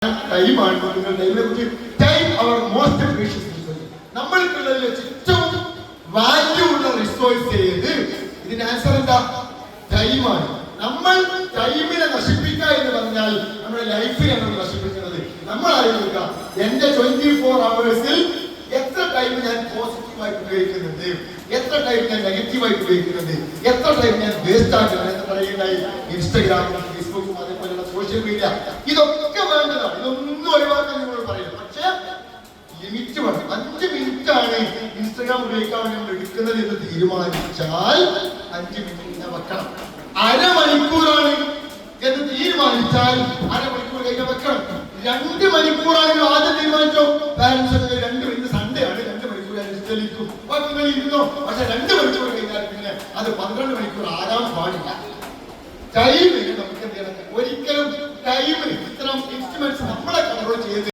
ടൈമാണ് നിങ്ങൾ ടൈമിനെ കുറിച്ച് ടൈം അവർ മോസ്റ്റ് പ്രീഷ്യസ് റിസോഴ്സ്. നമ്മൾക്കുള്ളതിൽ വെച്ച് ഏറ്റവും വാല്യൂ ഉള്ള റിസോഴ്സ് ഏത്? ഇതിന്റെ ആൻസർ എന്താ? ടൈമാണ്. നമ്മൾ ടൈമിനെ നശിപ്പിക്കുക എന്ന് പറഞ്ഞാൽ നമ്മുടെ ലൈഫിലാണ് നശിപ്പിക്കുന്നത്. നമ്മൾ ആലോചിക്കുക, എന്റെ 24 hours എത്ര ടൈം ഞാൻ പോസിറ്റീവായിട്ട് ഉപയോഗിക്കുന്നുണ്ട്, എത്ര ടൈം ഞാൻ നെഗറ്റീവായിട്ട് ഉപയോഗിക്കുന്നുണ്ട്, എത്ര ടൈം ഞാൻ വേസ്റ്റ് ആക്കുന്നത് എന്ന് പറയുന്നതായി ഇൻസ്റ്റഗ്രാമും ഫേസ്ബുക്കും അതേപോലെയുള്ള സോഷ്യൽ മീഡിയ ഇതൊക്കെ വേണ്ടതാണ്. ഇതൊന്നും ഒഴിവാക്കാൻ നിങ്ങൾ പറയില്ല. പക്ഷേ ലിമിറ്റ് വേണം. 5 മിനിറ്റ് ആണ് ഇൻസ്റ്റഗ്രാം ഉപയോഗിക്കാൻ വേണ്ടി നമ്മൾ എടുക്കുന്നത് എന്ന് തീരുമാനിച്ചാൽ 5 മിനിറ്റ് വെക്കണം. അരമണിക്കൂറാണ് എന്ന് തീരുമാനിച്ചാൽ അരമണിക്കൂർ കഴിഞ്ഞാൽ വെക്കണം. 2 മണിക്കൂറാണെങ്കിലും ആദ്യം തീരുമാനിച്ചോ. പാരന്റ്സ് 2 മിനിറ്റ് സൺഡേ ആണ്, 2 മണിക്കൂർ ലിക്കും ഇരുന്നോ. പക്ഷെ 2 മണിക്കൂർ കഴിഞ്ഞാൽ പിന്നെ അത് 12 മണിക്കൂർ ആകാൻ പാടില്ല. ടൈമിന് നമുക്ക് എന്ത് ചെയ്യണം? ഒരിക്കലും ടൈമിന് ഇത്തരം ഇൻസ്ട്രുമെന്റ്സ് നമ്മളെ കൺട്രോൾ ചെയ്ത്